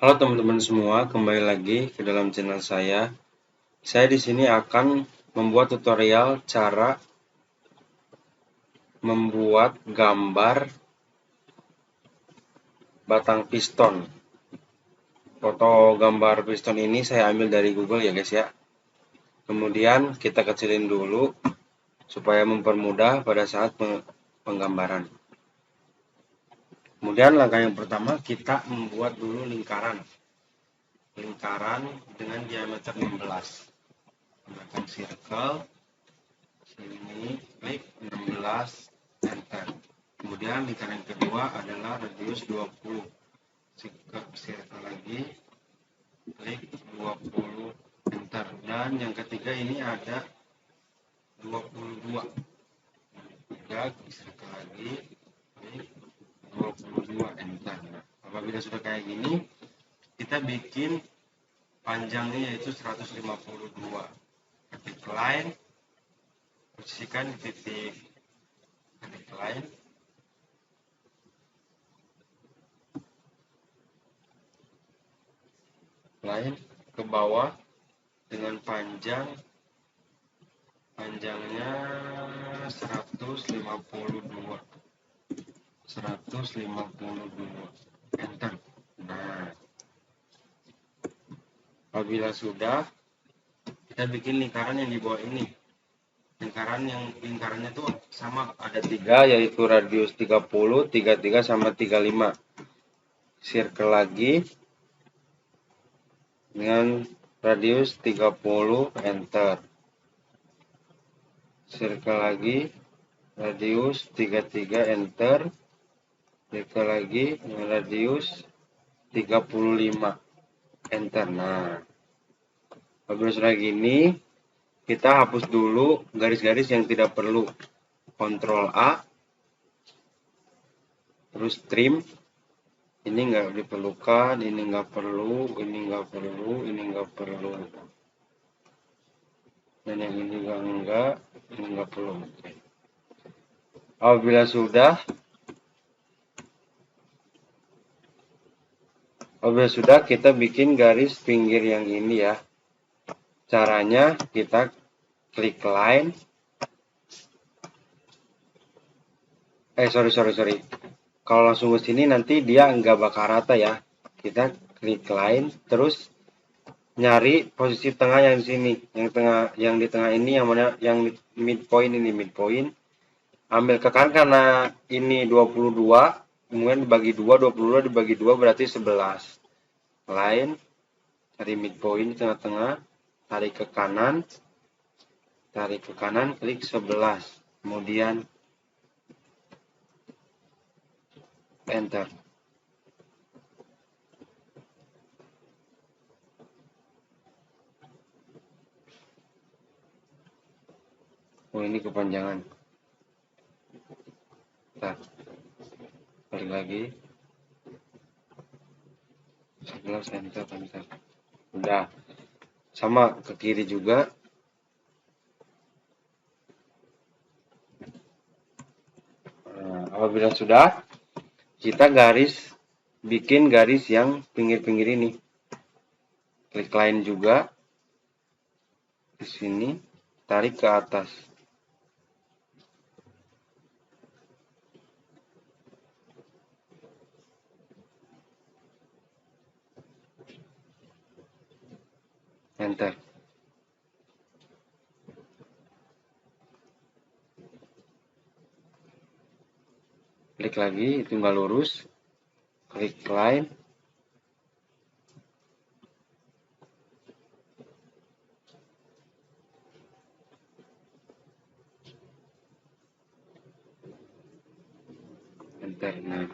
Halo teman-teman semua, kembali lagi ke dalam channel saya. Saya di sini akan membuat tutorial cara membuat gambar batang piston. Foto gambar piston ini saya ambil dari Google ya guys ya. Kemudian kita kecilin dulu supaya mempermudah pada saat penggambaran. Kemudian langkah yang pertama kita membuat dulu lingkaran dengan diameter 16. Gunakan circle. Sini klik 16, enter. Kemudian lingkaran kedua adalah radius 20. Circle lagi, klik 20, enter. Dan yang ketiga ini ada 22. Ketiga, circle lagi, klik 22, enter. Nah, apabila sudah kayak gini, kita bikin panjangnya yaitu 152. Ketik line, posisikan di titik line, ke bawah dengan panjangnya 152, enter. Nah, apabila sudah, kita bikin lingkaran yang di bawah ini. Lingkarannya tuh sama, ada 3, yaitu radius 30, 33 sama 35. Circle lagi dengan radius 30, enter. Circle lagi, radius 33, enter. Circle lagi dengan radius 35, enter. Nah, apabila sudah gini, kita hapus dulu garis-garis yang tidak perlu. Ctrl A, terus trim. Ini nggak diperlukan, ini nggak perlu, ini nggak perlu, ini nggak perlu. Dan yang ini juga enggak, ini nggak perlu. Apabila sudah, kita bikin garis pinggir yang ini ya. Caranya kita klik line. Sorry. Kalau langsung ke sini nanti dia nggak bakal rata ya. Kita klik line, terus nyari posisi tengah yang di sini, yang di tengah ini yang mana, yang midpoint ini, ambil ke kanan karena ini 22, kemudian dibagi 2, 22 dibagi 2 berarti 11. Line, cari midpoint di tengah-tengah, tarik ke kanan, klik 11, kemudian enter. Oh, ini kepanjangan. Bentar. Balik lagi. 11, enter. Udah. Sama ke kiri juga. Nah, apabila sudah, kita bikin garis yang pinggir-pinggir ini. Klik line juga. Di sini, tarik ke atas. Enter. Klik lagi, itu nggak lurus. Klik line. Enter. Nah,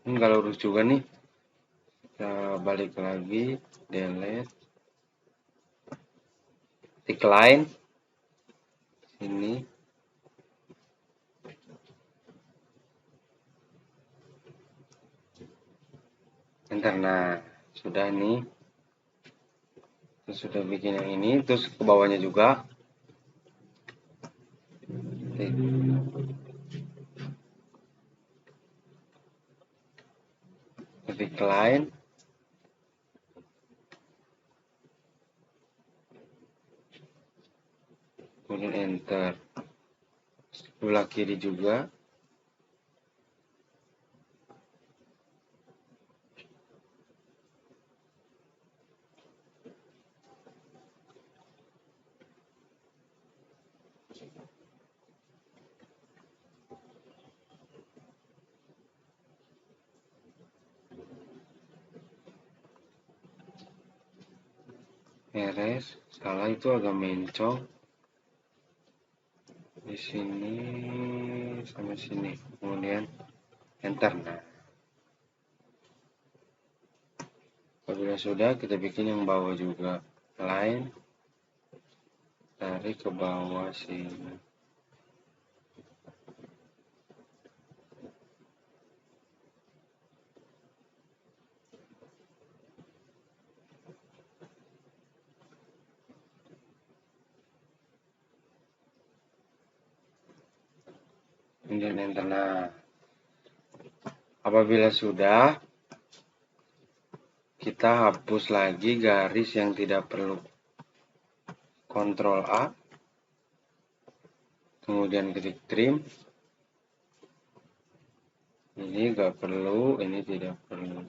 ini nggak lurus juga nih. Kita balik lagi, delete. Klik line. Ini. Enter. Nah, sudah nih. Terus sudah bikin yang ini, terus ke bawahnya juga. klik line, kemudian enter. Sebelah kiri juga. Beres, salah itu agak mencong. Di sini sampai sini, kemudian enter. Nah, apabila sudah, kita bikin yang bawah juga, line, tarik ke bawah sini. Kemudian enter. Nah, apabila sudah, kita hapus lagi garis yang tidak perlu. Ctrl A, kemudian klik trim. Ini nggak perlu, ini tidak perlu.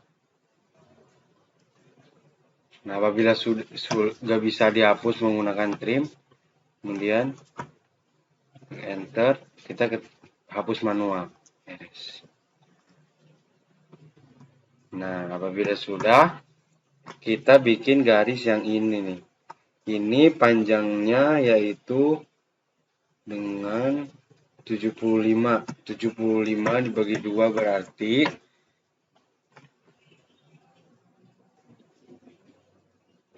Nah, apabila sudah bisa dihapus menggunakan trim, kemudian enter, kita hapus manual. Nah, apabila sudah, kita bikin garis yang ini nih. Ini panjangnya yaitu dengan 75. 75 dibagi 2 berarti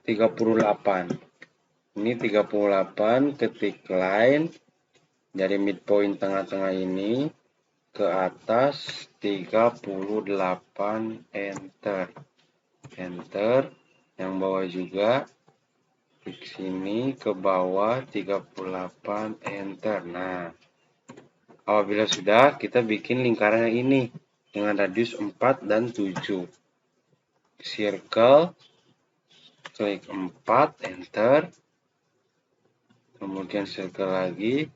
38. Ini 38, ketik line dari midpoint tengah-tengah ini ke atas 38, enter. Enter. Yang bawah juga klik sini ke bawah 38, enter. Nah, apabila sudah, kita bikin lingkaran yang ini dengan radius 4 dan 7. Circle, klik 4, enter. Kemudian circle lagi,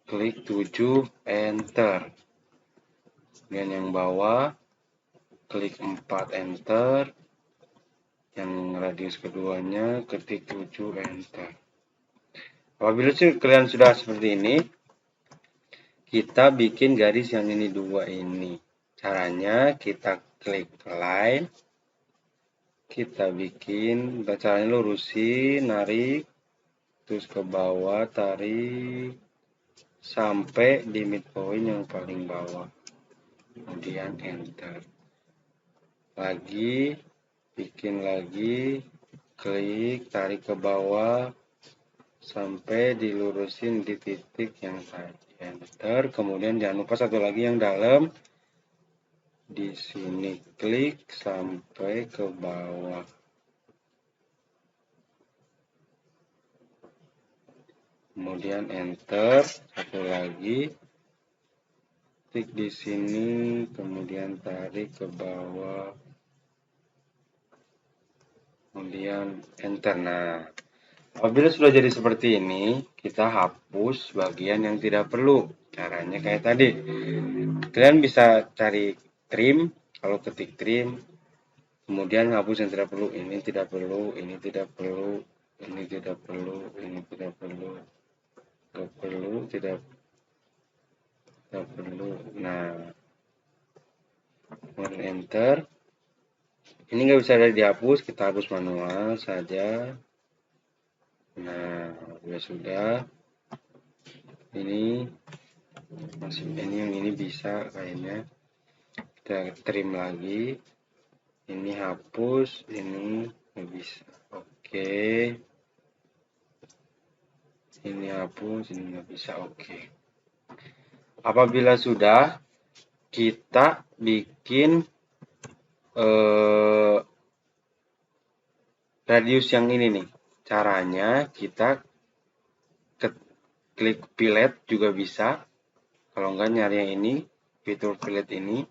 klik 7, enter. Dan yang bawah, klik 4, enter. Yang radius keduanya, ketik 7, enter. Apabila kalian sudah seperti ini, kita bikin garis yang ini dua ini. Caranya kita klik line, kita bikin, caranya lurusin, narik, terus ke bawah, tarik, sampai di midpoint yang paling bawah. Kemudian enter. Lagi, bikin lagi, klik, tarik ke bawah, sampai dilurusin di titik yang tadi. Enter. Kemudian jangan lupa satu lagi yang dalam. Di sini klik sampai ke bawah. Kemudian enter, satu lagi. Klik di sini, kemudian tarik ke bawah. Kemudian enter. Nah, apabila sudah jadi seperti ini, kita hapus bagian yang tidak perlu. Caranya kayak tadi. Kalian bisa cari trim, kalau ketik trim, kemudian hapus yang tidak perlu. Ini tidak perlu, ini tidak perlu, ini tidak perlu, ini tidak perlu. Tidak perlu, tidak perlu. Nah, kemudian enter. Ini nggak bisa dihapus, kita hapus manual saja. Nah, sudah. Ini masih ini yang ini bisa kayaknya. Kita trim lagi. Ini hapus, ini nggak bisa. Oke. Ini hapus, ini nggak bisa. Oke. Apabila sudah, kita bikin radius yang ini nih. Caranya kita klik fillet juga bisa. Kalau enggak nyari yang ini, fitur fillet ini.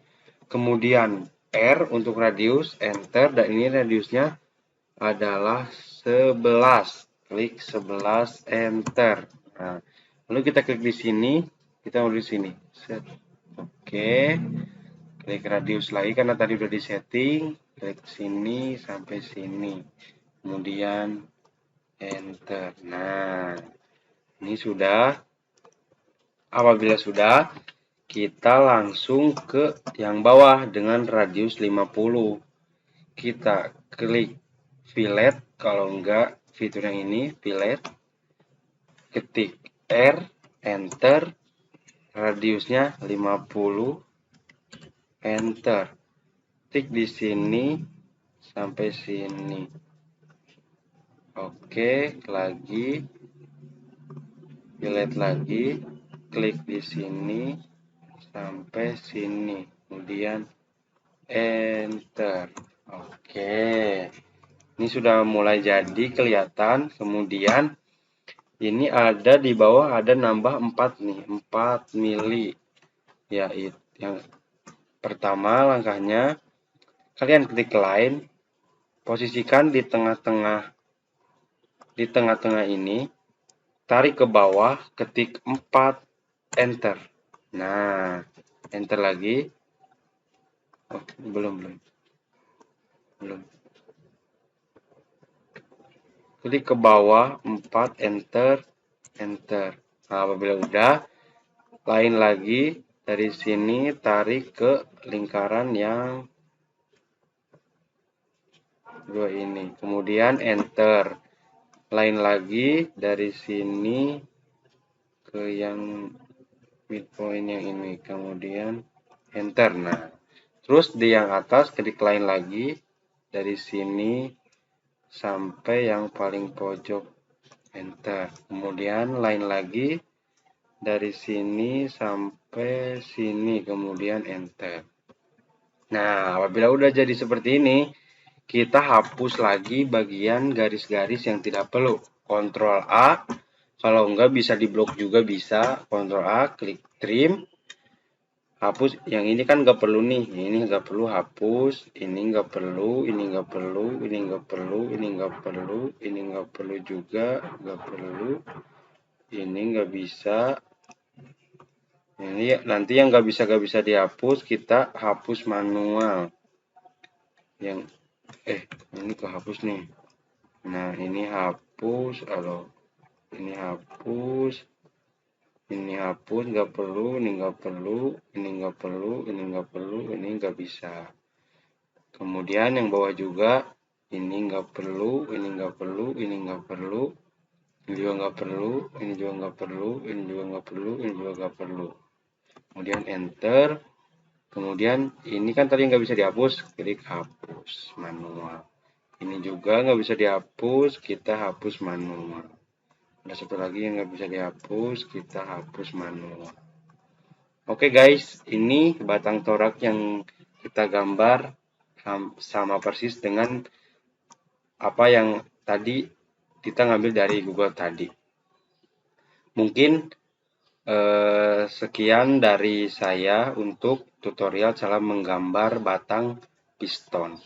Kemudian R untuk radius, enter, dan ini radiusnya adalah 11. Klik 11, enter. Nah, lalu kita klik di sini, kita mau di sini. Set. Oke. Klik radius lagi karena tadi udah disetting. Klik sini sampai sini. Kemudian enter. Nah, ini sudah. Apabila sudah, kita langsung ke yang bawah dengan radius 50. Kita klik fillet, kalau enggak fitur yang ini, fillet. Ketik R, enter, radiusnya 50, enter. Tik di sini sampai sini. Oke, lagi. Fillet lagi. Klik di sini sampai sini. Kemudian enter. Oke. Ini sudah mulai jadi kelihatan. Kemudian ini ada di bawah ada nambah 4 nih, 4 mili. Ya, yang pertama langkahnya kalian klik line, posisikan di tengah-tengah ini, tarik ke bawah, ketik 4, enter. Nah, enter lagi. Oh, belum. Klik ke bawah 4, enter. Nah, apabila udah, lain lagi dari sini tarik ke lingkaran yang dua ini. Kemudian enter. Lain lagi dari sini ke yang midpoint yang ini. Kemudian enter. Nah, terus di yang atas klik lain lagi dari sini sampai yang paling pojok, enter. Kemudian lain lagi dari sini sampai sini, kemudian enter. Nah, apabila udah jadi seperti ini, kita hapus lagi bagian garis-garis yang tidak perlu. Ctrl A, kalau enggak bisa diblok juga bisa. Ctrl A, klik trim. Hapus, yang ini kan nggak perlu nih, ini nggak perlu, hapus, ini nggak perlu, ini nggak perlu, ini nggak perlu, ini nggak perlu, ini nggak perlu juga, nggak perlu, ini nggak bisa, ini nanti yang nggak bisa dihapus, kita hapus manual, yang ini kehapus nih, nah ini hapus, ini hapus, ini hapus, nggak perlu, ini nggak perlu, ini nggak perlu, ini nggak perlu, ini nggak bisa. Kemudian yang bawah juga, ini nggak perlu, ini nggak perlu, ini nggak perlu, ini juga nggak perlu, ini juga nggak perlu, ini juga nggak perlu, ini juga nggak perlu. Kemudian enter. Kemudian ini kan tadi nggak bisa dihapus, klik hapus manual. Ini juga nggak bisa dihapus, kita hapus manual. Ada satu lagi yang nggak bisa dihapus, kita hapus manual. Oke guys, ini batang torak yang kita gambar sama persis dengan apa yang tadi kita ngambil dari Google tadi. Mungkin sekian dari saya untuk tutorial cara menggambar batang piston.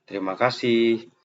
Terima kasih.